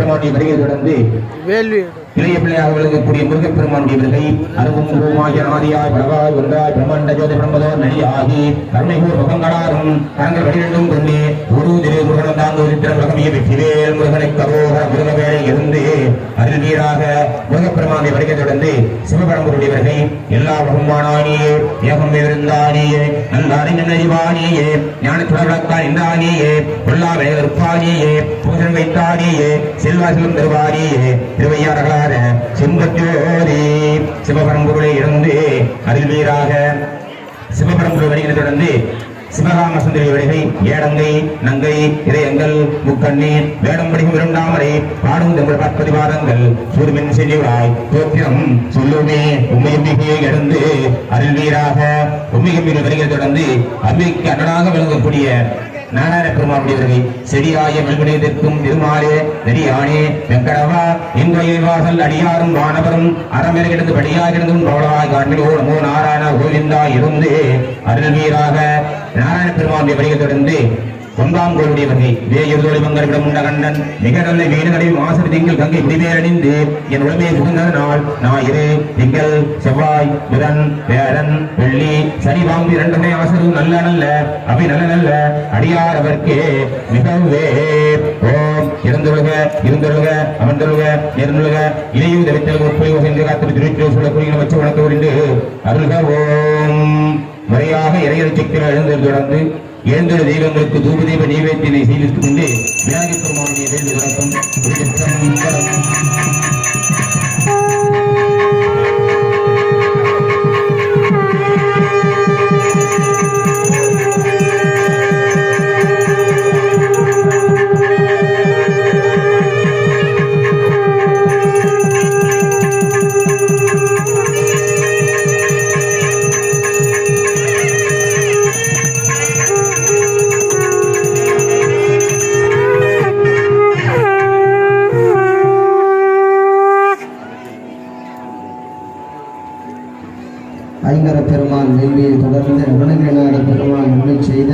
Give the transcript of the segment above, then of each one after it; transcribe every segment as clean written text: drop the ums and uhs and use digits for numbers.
முருகப்பெருமானுடைய வருகை தொடர்ந்து இளைய பிள்ளையாக விளங்கக்கூடிய முருகப்பெருமானுடைய வருகை அருகும் உருவமாகிய ஆதியாய் பலவாய் ஒன்றாய் பிரம்மண்ட ஜோதி பிரம்மதோர் நெறியாகி கருணைகூர் முகங்களாரும் கரங்கள் வடிவெண்டும் கொண்டு ஒரு திரு முருகன் தாங்க உரித்திரம் உலகமிய வெற்றிவேல் முருகனை கரோக முருகவேலை இருந்து அருள்வீராக முருகப்பெருமானுடைய வருகை தொடர்ந்து சிவபரம்பருடைய வருகை எல்லா உலகமானானியே ஏகம் இருந்தானியே நல்லாரி நன்னறிவானியே ஞான சுடவிளக்கான் என்றானியே கொல்லா விளைவிற்பானியே பூசன் வைத்தானியே செல்வாசிலும் தருவானியே திருவையாரகளார சிம்பத்தோதி சிவபரம்பொருளை இருந்து அருள்வீராக சிவபரம்பொருள் வருகிறது தொடர்ந்து சிவகாம சுந்தரி வடிகை ஏடங்கை நங்கை இறையங்கள் முக்கண்ணீர் வேடம் படிக்கும் இரண்டாமரை பாடும் தமிழ் பற்பதிவாரங்கள் சூர்மின் செல்வாய் தோத்திரம் சொல்லுமே உண்மையம்பிகையை எழுந்து அருள்வீராக உண்மையம்பிகள் வருகிறது தொடர்ந்து அம்பிகைக்கு அண்ணனாக விளங்கக்கூடிய நாராயண பெருமானுடைய வருகை செடியாய மெல்வினைக்கும் திருமாலே நெறியானே வெங்கடவா இன்றைய வாசல் அடியாரும் வானவரும் அறமெருகிடந்து படியாகிருந்தும் பவளவாய் காண்பிலோ நமோ நாராயண கோவிந்தா இருந்து அருள்வீராக நாராயண பெருமானுடைய வருகை தொடர்ந்து ஒன்றாம் கோளுடைய வகை வேயுதோடி மங்கரிடம் உண்ட கண்டன் மிக நல்ல வீடு நடையும் ஆசிரி திங்கள் கங்கை முடிவேறணிந்து என் உடமையை புகுந்த நாள் ஞாயிறு திங்கள் செவ்வாய் புதன் வேடன் வெள்ளி சனி பாம்பு இரண்டுமே ஆசிரியர் நல்ல நல்ல அவை நல்ல நல்ல அடியார் அவர்க்கே மிகவே ஓம் இருந்தொழுக இருந்தொழுக அமர்ந்தொழுக நேர்ந்தொழுக இலையூத வித்தல் உட்பொழிவு சென்று காத்து திருச்சி சொல்லக்கூடிய வச்சு வணக்க உண்டு அருள்க ஓம் முறையாக இறையல் சிக்கல் எழுந்தது தொடர்ந்து ஏந்திர தெய்வங்களுக்கு தூப தெய்வ நைவேத்தியனை செய்துக் கொண்டு விநாயகப் பெருமானுடைய வேள்வி தொடக்கம் ஐங்கர பெருமான் வேள்வியை தொடர்ந்து அருணகிரிநாத பெருமான் அருளை செய்த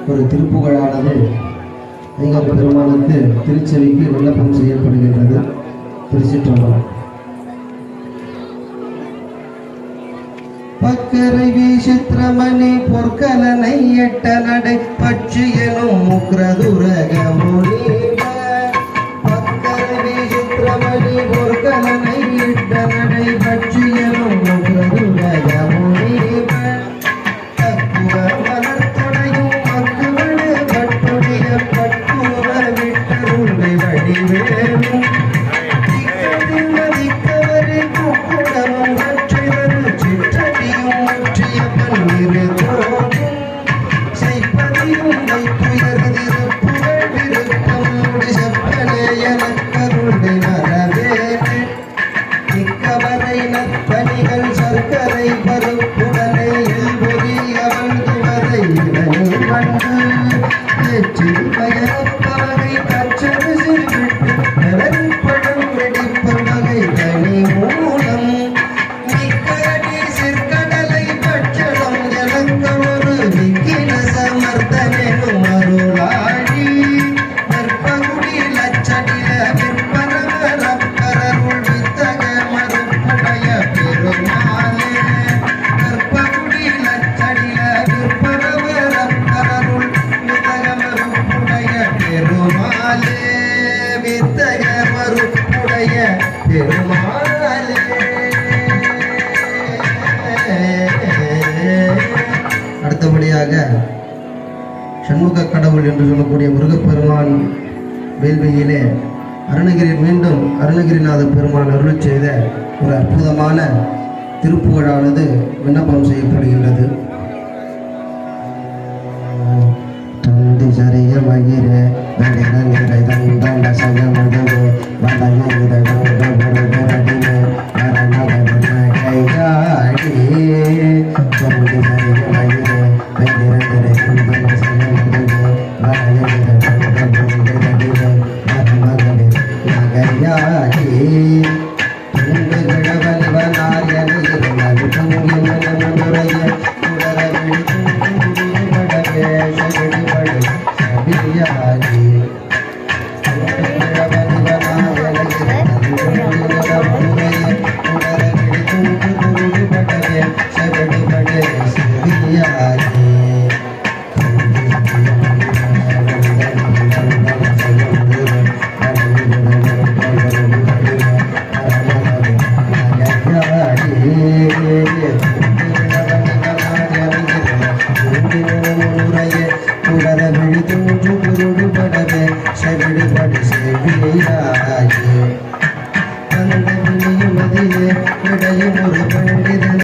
ஒரு திருப்புகழானது ஐங்கர பெருமானுக்கு திருச்செவிக்கு விண்ணப்பம் செய்யப்படுகின்றது. திருச்சிற்றம்பலம். பக்கரை வீசித்திரமணி பொற்கலனை எட்ட நடை பட்சியனும் முக்ரதுரக முனிவ பக்கரை வீசித்திரமணி பொற்கலனை எட்ட நடை பட்சியனும் முக்ரதுரக முனிவ தக்குவ மலர்த்துணையும் மக்குவடு பட்டுடைய பட்டுவ விட்டருளை வடிவேலும் அடுத்தபடியாக சண்முக கடவுள் என்று சொல்லக்கூடிய முருகப்பெருமான் வேள்வியிலே மீண்டும் அருணகிரிநாத பெருமான் அருள் செய்த ஒரு அற்புதமான திருப்புகழானது விண்ணப்பம் செய்யப்படுகின்றது. தந்தி சரிய மகிர நிறை தந்த சகமது வழி தோன்றும் குருடுபடவே செவிடுபடு செவியாகி அந்த விழியும் அதிலே விடையும் ஒரு